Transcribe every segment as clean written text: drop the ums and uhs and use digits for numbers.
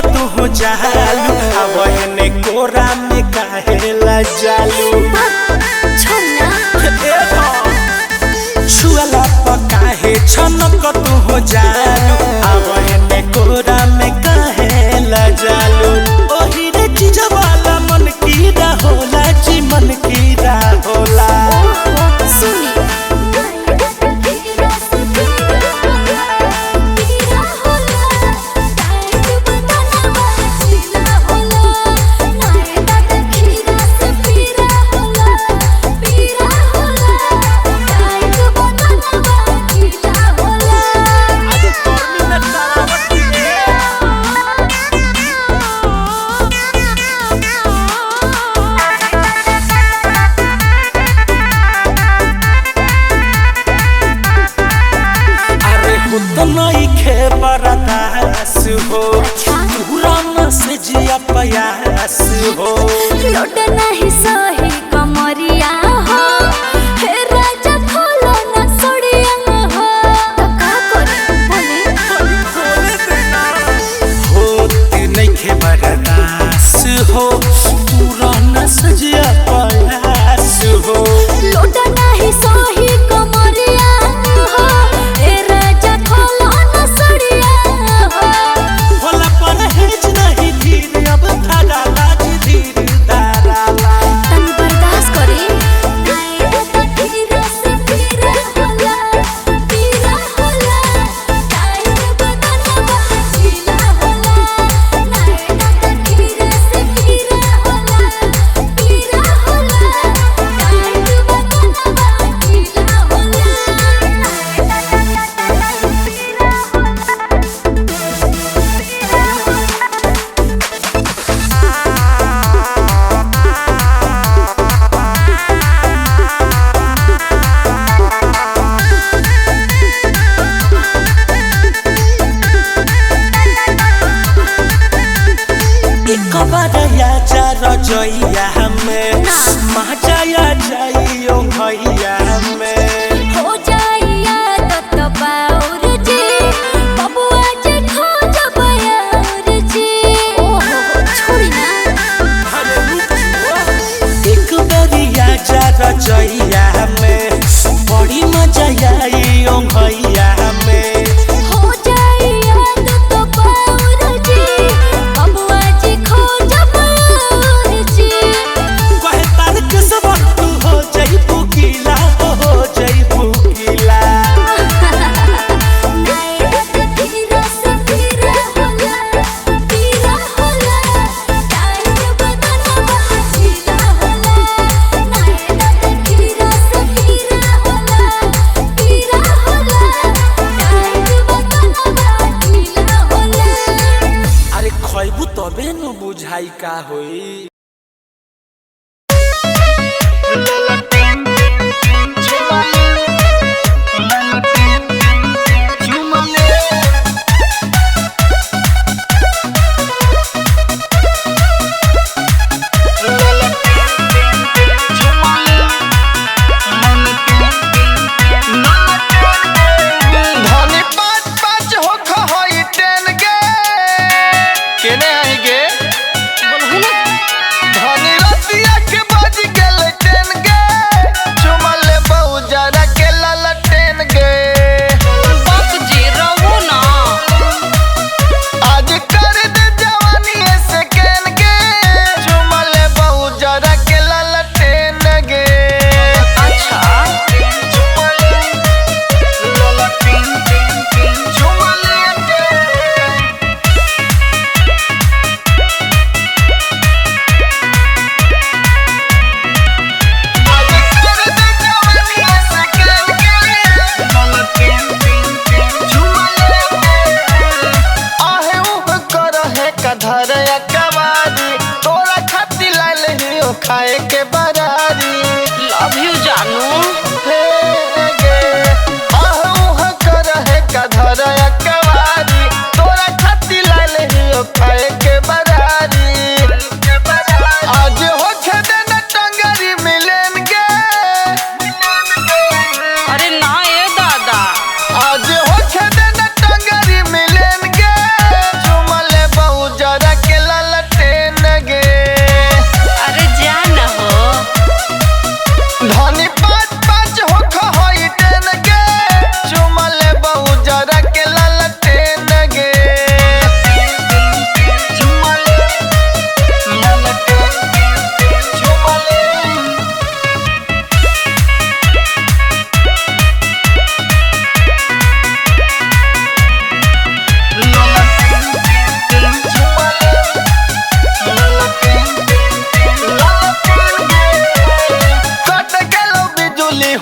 तू हो जालू अब ने कोरा में काहेला जालू छुअला पकाहे छनक तू हो जालू अब ने कोरा में काहेला जालू ओही रे चीज वाला मन कीड़ा होला जी मन कीड़ा होला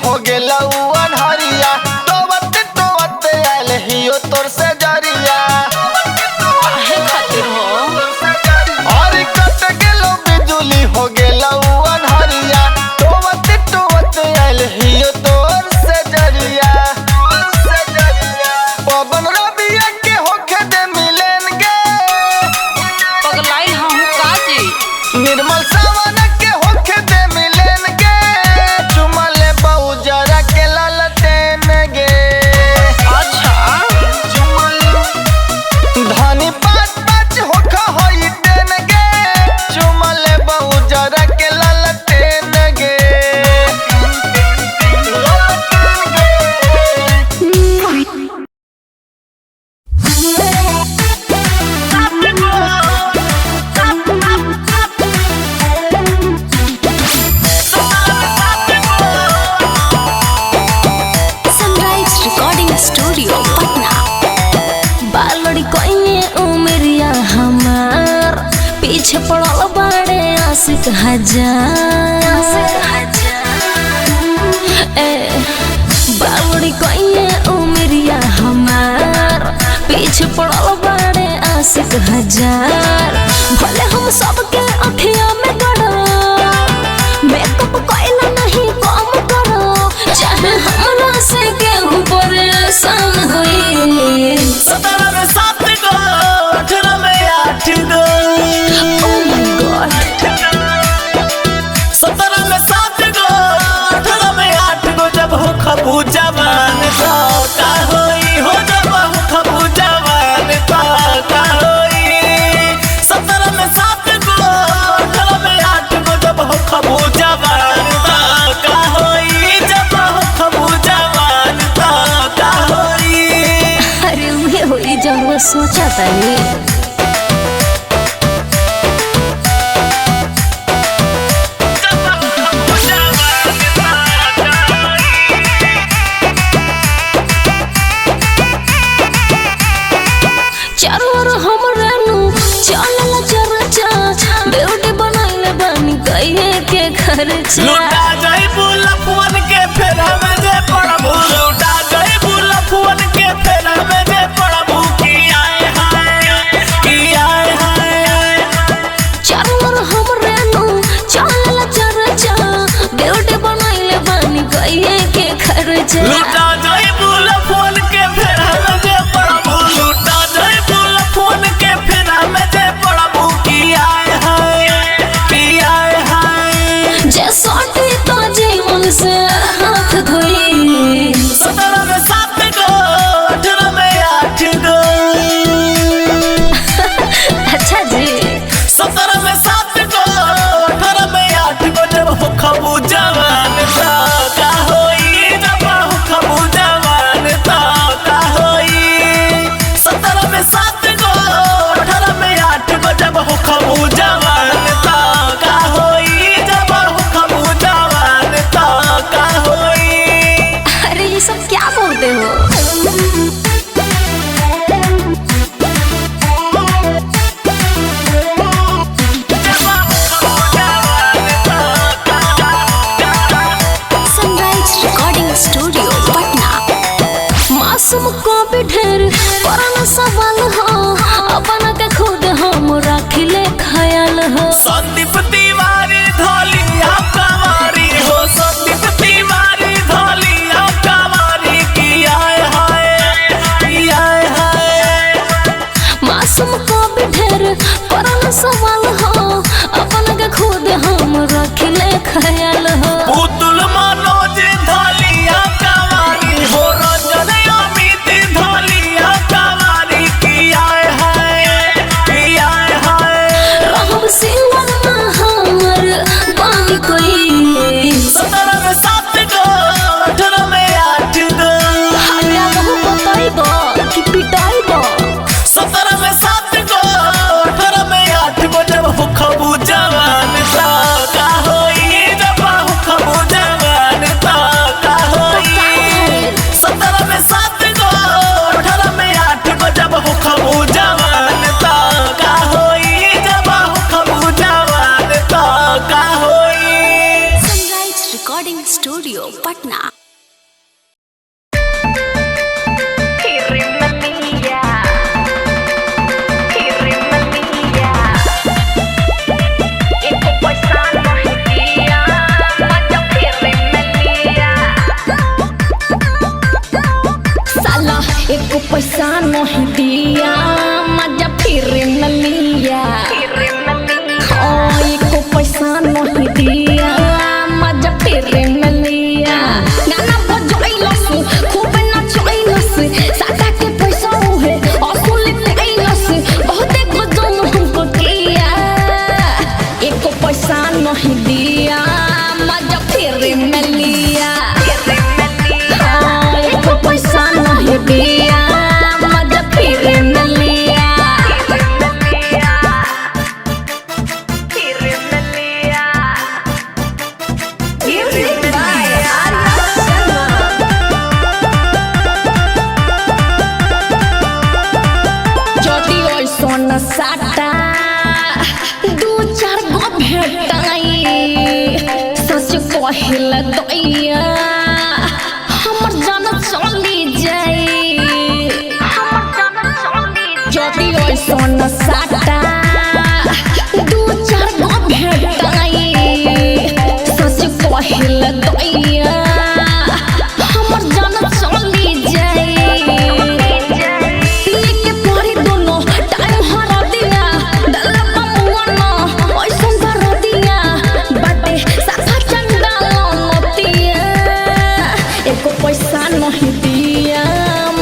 हो गेला अनहरिया तोवत तोवत आइल हियो तोर से जरिया काहे खातिर हो और कट गेलो बिजुली हो गेला अनहरिया तोवत तोवत आइल हियो तोर से जरिया पवन रबिया के होखे दे मिलन गे पगलाई हम काजी निर्मल सावन के होखे दे मिलन गे चुमले बहुजरा के ललटेन गे अच्छा धनी पाँच पाँच होखा होई टेन गे चुमले बहुजरा के ललटेन गे सनराइज रिकॉर्डिंग स्टूडियो पटना बालड़ी कोइने उमरिया हमार पीछे पड़ल बड़े आशिक हजार ए बालड़ी कोइने उमरिया हमार पीछे पड़ल बड़े आशिक हजार भले हम सबके अखिया में गड़ो मेकअप कोइला नहीं कम करो चाहे हमरा से केहू परेशान होई 17 में 7 गो 18 में 8 गो Oh my God 17 में 7 गो 18 में 8 गो जब हो खबू जवान तो का होई हो जब हो खबू जवान तो का होई 17 में 7 गो 18 में 8 गो जब हो खबू जवान तो का होई जब हो खबू जवान तो का होई अरे उहे होई जब वो सोचा तानी चारों ओर हमरे नु चलला चरचा ब्यूटी बनाइले बानी कहिए के खर्चा लुटा जाइबू लफुअन के फेरा में जे पड़बू लुटा जाइबू लफुअन के फेरा में जे पड़बू की आए हाय स्टूडियो पटना। एको पैसा नहीं दिया मजा फिर न लिया। एको पैसा नहीं दिया मजा फिर न लिया। गाना बजैलस खूब नचैलस सादा के पैसा उहे असुल कैलस बहुते गजन हमको किया। एको पैसा नहीं दिया मजा फिर न लिया। एको पैसा नहीं दिया मजा फिर न लिया। जदि ऐसन साटा दू चार गो भेटाई सच कहिल दैया हमर जान चली जाई। जदि ऐसन साटा दू चार गो भेटाई सच कहिल दैया हमर जान चली जाई। लेके पड़ी दोनों टाइम हरा दिया डल्ला बमुआना ऐसन कर दिया बाटे साथा चंदा नतिया। एको पैसा नहीं दिया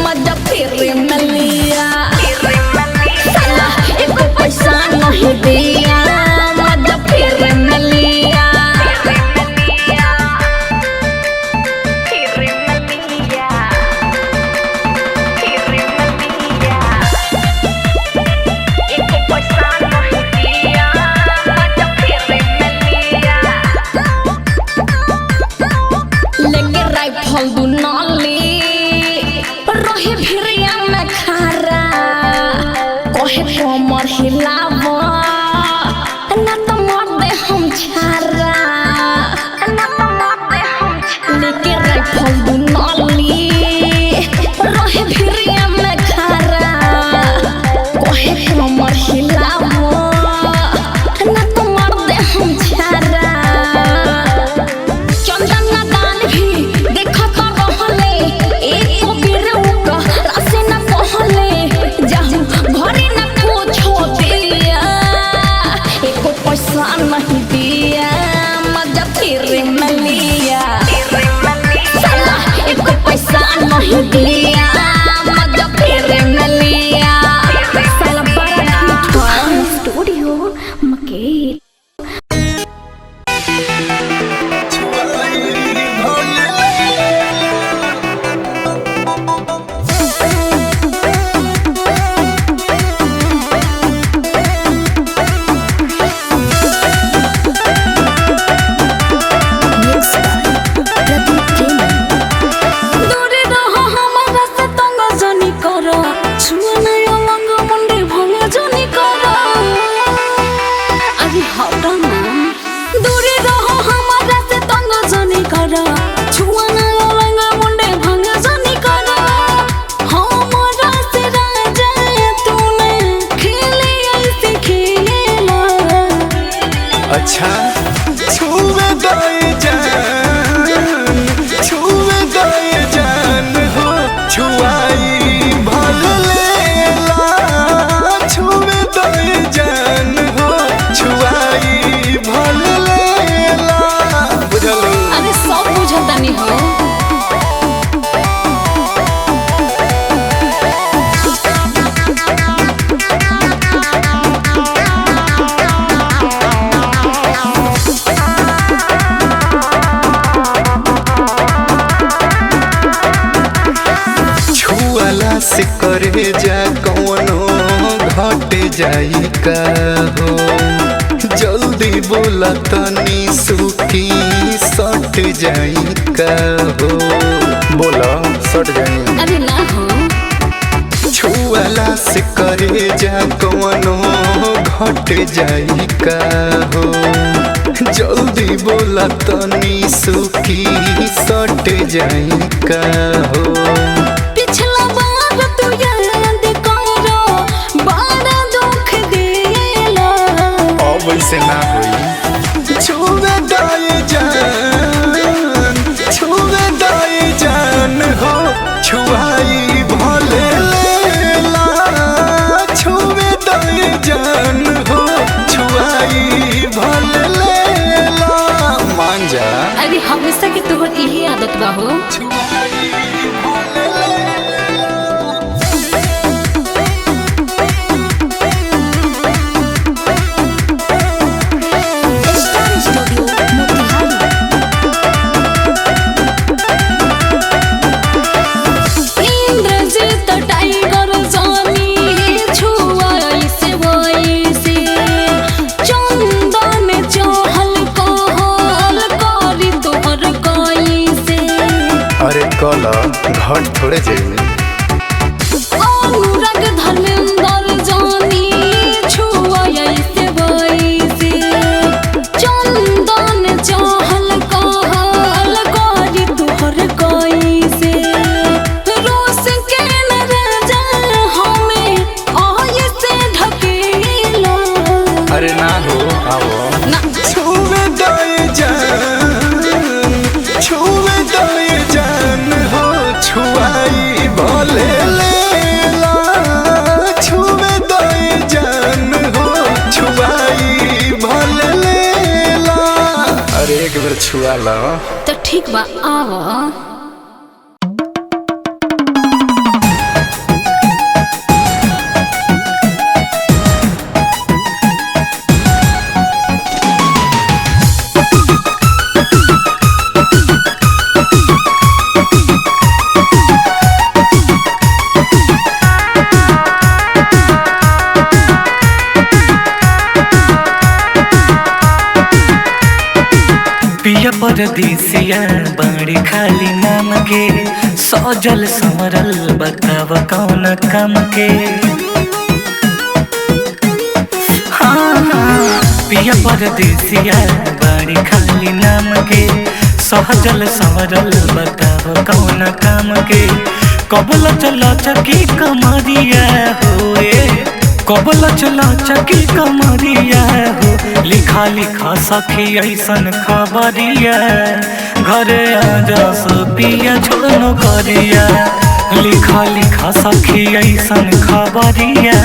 मजा फिर न लिया। साला एको पैसा नहीं दिया मजा फिर न लिया। लेके राइफल दू नाली रहे भिरिया में खारा कहे कमर हिलावा ना तो मार दे हम छारा। लेके राइफल दू नाली रहे भिरिया में खारा कहे कमर हिलावा ना तो मार दे हम छारा। चंदन दान भी देखत रहले एको बिरउका रासे न कहले जाहु घरे न पूछो दिया। एको पैसा नहीं दिया मजा फिर न लिया। साला एको पैसा नहीं दिया मजा फिर न लिया। साला बड़ा ठीक स्टूडियो मकेर। दूरे रहो हमारा से तंग जनी करो छुआ नहीं अलंग मुंडे भंग जनी करो। अरे हटा ना दूरे रहो हमारा से तंग जनी करो छुआ नहीं अलंग मुंडे भंग जनी करो। हमारा से राजा तूने खेले ऐसे खेला। अच्छा छुए गए जान छुए गए जान हो छुआई भल लेला। छुए गए जान हो छुआई भल लेला। बुझलो अरे सब बुझता नहीं हो। छुआला से करे जा कौनो घट जाई का हो। जल्दी बोला तनी सुखी सट जाई का हो। बोला सट जाई। अरे ना हो छुआला से करे जा कौनो घट जाई का हो। जल्दी बोला तनी सुखी सट जाई का हो। पिछला बार तू याद करो बड़ा दुख देला। अब ऐसे ना होई। छुवे दाए जान हो छुआई भले लेला। छुवे दाए जान हो छुआई भले लेला। मान जा अरे हमेशा के तोहर यही आदत बा हो। इंद्रजीत टाइगर जानी छुआई से वही से चंदन चहल कहल करी तोहर कई से। अरे कला घट थोड़े जाइए। अनुराग धर्मेंद्र जानी छुआई से वही से चंदन चहल कहल करी तोहर कई से। रोस के न राजा हमें आय से ढकेला। अरे ना हो आओ। ना छुवे दाए जान हो छुआई भले लेला। छुवे दाए जान हो छुआई भले लेला। अरे एक बार छुआ ला। तो ठीक बा आवा। पिया परदेसिया बड़ी खाली नाम के सजल संवरल बताव कौन काम के। हाँ पिया परदेसिया बड़ी खाली नाम के सहजल संवरल बताव कौन काम के। कबल चला चकी कमरिया होए कबल चला चकी कमरिया हो। लिखा लिखा सखी ऐसन खबरिया घरे आजा पिया छोड़नो करिया। लिखा लिखा सखी ऐसन खबरिया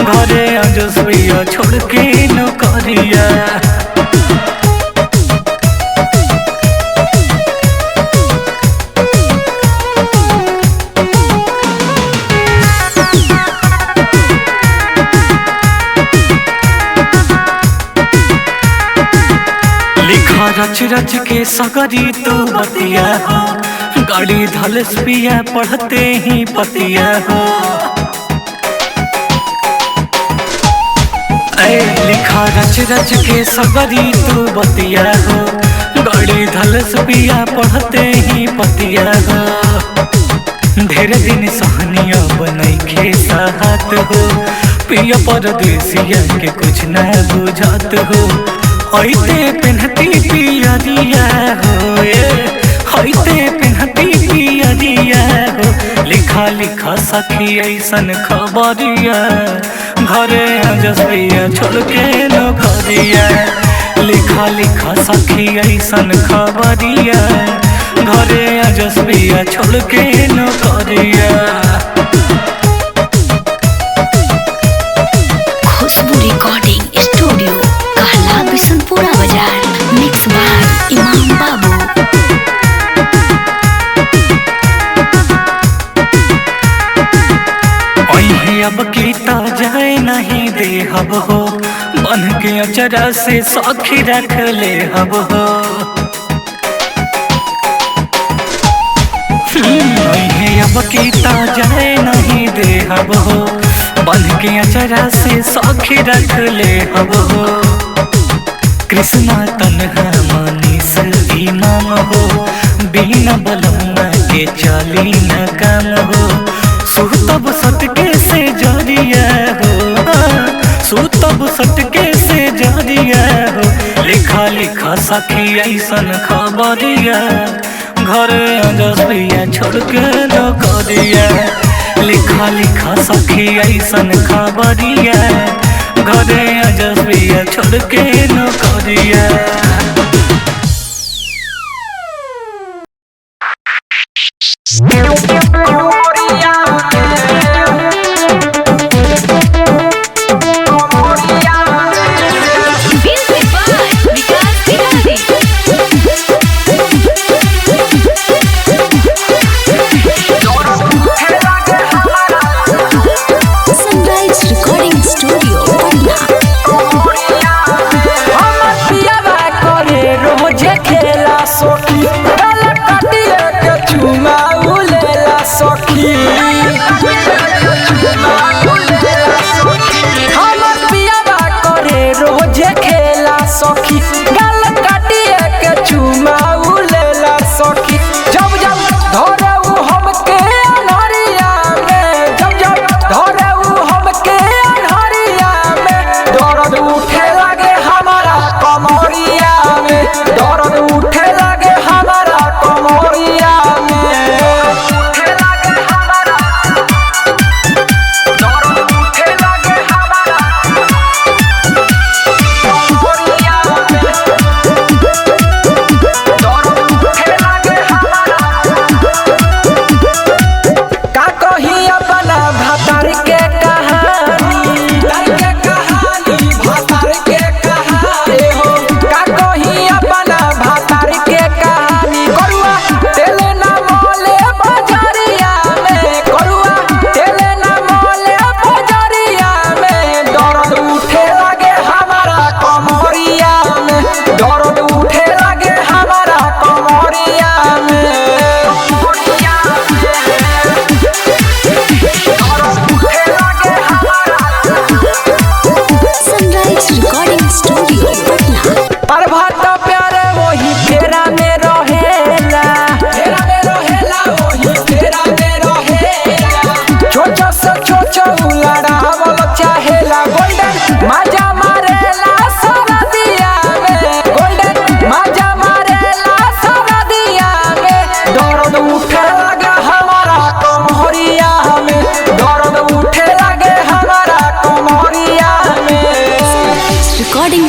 घरे आजा पिया छोड़ के न करिया। लिखा रच रच के सगरी तू बतिया हो। गाड़ी धलस पिया पढ़ते ही पतिया हो। लिखा रच रच के सगरी तू बतिया हो। गाड़ी धलस पिया पढ़ते ही पतिया हो। ढेर दिन सहनिया बनई के साहत हो। पिया परदेसिया के कुछ न बुझात हो। ऐते पेन्हती पिया दिया हो ऐते पेन्हती पिया दिया हो। लिखा लिखा सखी ऐसन खबरिया घरे जसिया छोड़ के न करिया। लिखा लिखा सखी ऐसन खबरिया घरे जसिया छोड़ के न करिया। खुशबू रिकॉर्डिंग स्टूडियो कहला बिशनपुरा बाजार। मिक्स बाय इमाम बाबू। अब कीता जाए नहीं दे हब हो। बन के अचरा से सखी रख ले हब हो। अब कीता जाए नहीं दे हब हो। बन के अचरा से सखी रख ले हब हो। कृष्णा तन्हा मनीष इमाम हो। बिना बलमुआ के चली न काम हो। सुतब सटके से जरिया हो। सुतब सटके से जरिया हो। लिखा लिखा लिखा सखी ऐसन खबरिया घर जसबिया छोड़ के नौकरिया लिखा लिखा सखी ऐसन खबरिया घर जसबिया छोड़ के नौकरिया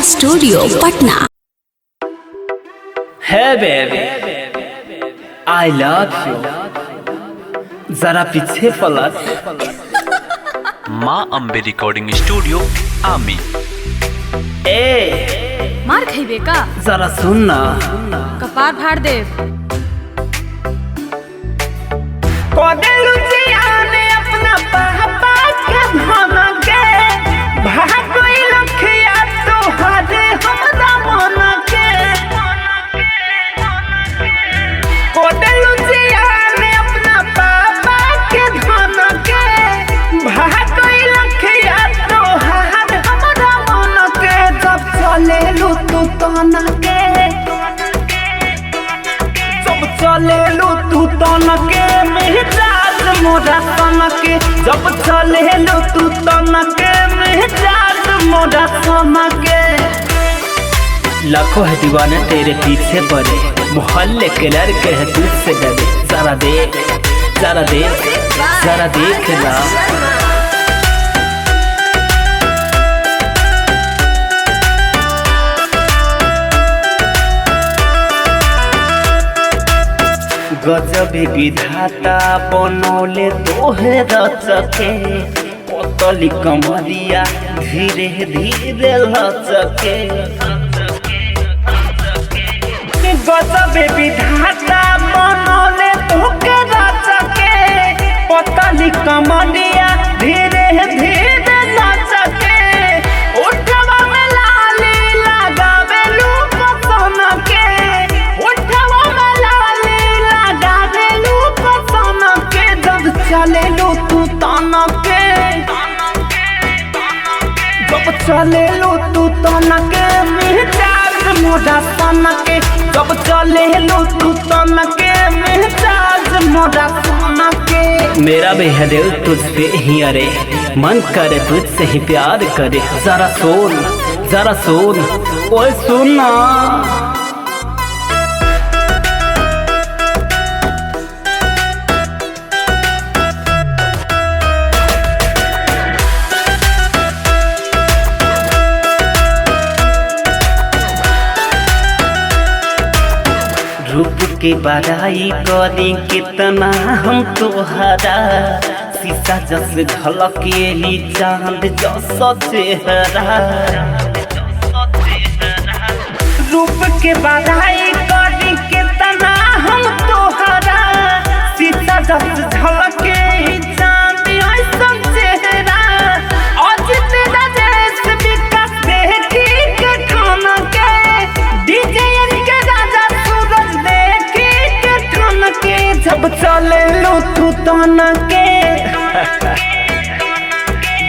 स्टूडियो पटना। है बेबी आई लव यू जरा पीछे पलट। माँ अम्बे रिकॉर्डिंग स्टूडियो आमी। ए मार खइबे का? जरा सुन ना। कपार फाड़ दे। अपना पापा के धन के भागोई लखिया तोहरे हमरा मन के अपना पापा के धन के भागोई लखिया तोहरे हमरा मन के जब चले लू तू तन के जब चले लू तू तन के मिजाज मोरा तन के जब चले लू तू तन के मिजाज मोरा तन के। लाखों है दीवाने तेरे पीछे पड़े मोहल्ले के लड़के है तुझसे डरे जरा देख जरा देख जरा देख ना। गजब विधाता बनौले तोहे रचके पतली कमरिया धीरे धीरे लचके गजब विधाता बनौले तोहे रचके पतली कमरिया धीरे धीरे लचके उठवा में लाली लगावे लू पसन के उठवा में लाली लगावे लू पसन के जब चले लू तू तन के जब चले लू तू तन के मिजाज मोरा तन के जब चले लू तू तन के मिजाज मोरा तन के। मेरा भी है दिल तुझ पे ही अरे मन करे तुझसे ही प्यार करे जरा सोन जरा सुन, ओए सुन ना। रूप के बड़ाई करी कितना हम तोहरा, शीशा जस झलकेली चांद जस चेहरा। रूप के बड़ाई करी कितना हम तोहरा, शीशा जस झलकेली चांद जस चेहरा। आज तेरा देश विकास देखी के ठान के, डीजे के राजा सूरज देखी के ठान के। जब चले लो तू तन के,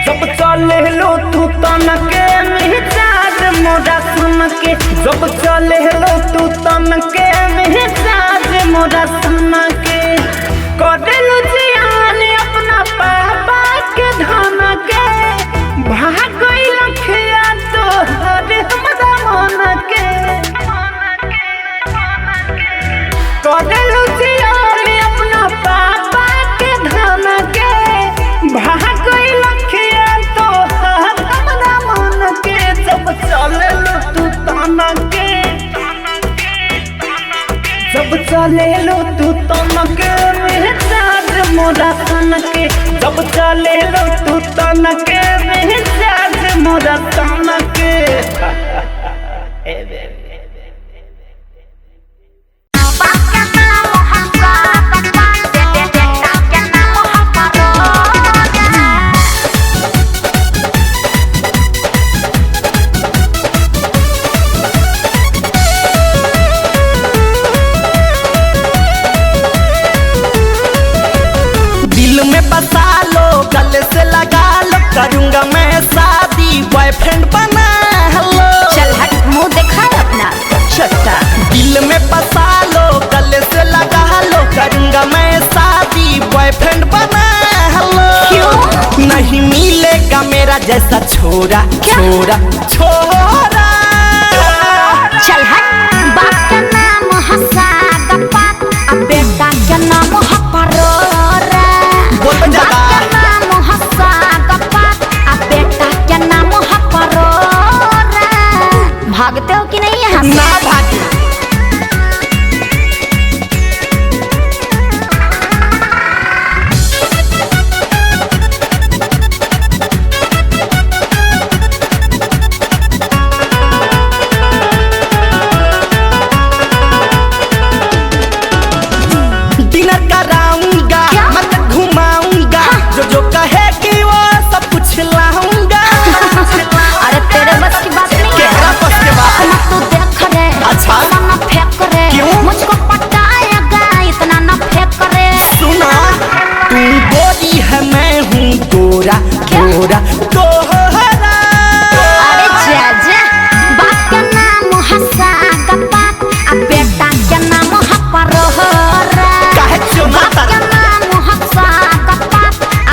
जब चले लो तू तन के मिजाज मोरा सुन के। जब चले लो तू तन के मिजाज मोरा सुन के। करेलू जियान अपना पापा के धन के, भाग गई लखिया तोहर हमरा मन के। करेलू जियान अपना पापा के धन के, भाग गई लखिया तोहर हमरा मन के। जब चले लो तू तन के, जब चले लो तू तन के मिजाज मोरा तन के। जब चले लो तू तन के मिजाज मोरा तन के। बसा लो, गले से लगा लो, करूंगा मैं शादी, बॉयफ्रेंड बना लो। चल हट, मुंह देखा अपना चट्टा। दिल में बसा लो, गले से लगा लो, करूंगा मैं शादी, बॉयफ्रेंड बना लो। क्यों? नहीं मिलेगा मेरा जैसा छोरा, छोरा छोरा। चल हट, बाप का नाम हसागप्पा, अब बेटा का नाम हपरोरा। बोल बाप का नाम हसागप्पा, अब बेटा का नाम हपरोरा। भागते हो कि नहीं यहाँ से? ना भागे। डिनर कराऊंगा, मत घुमाऊंगा, जो कहेगी वो सब कुछ लाऊंगा। अरे तेरे बस की बात नहीं केकरा बस के बात? ना तू देख रे, अच्छा। ऐसा ना फेंक रे। क्यों? मुझको पटाएगा, इतना ना फेंक रे। सुना, तू गोरी है मैं हूँ गोरा, गोरा गोरा। अरे जाजा, बाप का नाम हसागप्पा, अब बेटा का नाम हपरोरा। काहे क्यों ना बाप का नाम हसागप्पा,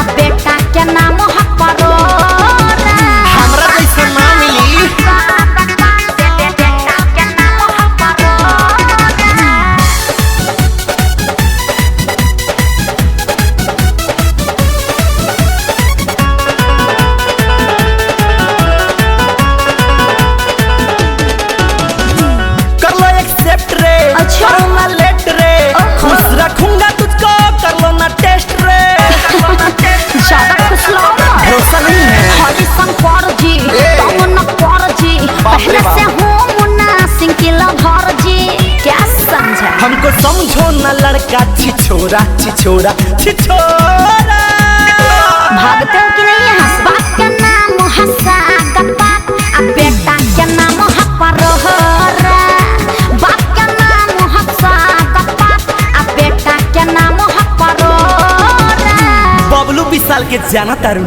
अब बेटा का नाम हपरोरा। हमरा जैसे ना मिली। बेटा का नाम हपरोरा। कर लो एक्सेप्ट रे, अच्छा। करो ना लेट रे, खुश रखूंगा तुझको, कर लो ना टेस्ट रे। ज्यादा खुश लोग भरोसा नहीं है। हरी शंकर जी, तमन्ना कर जी, पहले से हूँ मुन्ना सिंह की लवर जी। क्या समझा? हमको समझो ना लड़का छिछोरा, छिछोरा छिछोरा। भागते हो कि नहीं यहाँ से? बाप का नाम हसागप्पा, अब बेटा का नाम हपरोरा। बाप का नाम हसागप्पा, अब बेटा का नाम हपरोरा। बबलू विशाल के जाना तारू।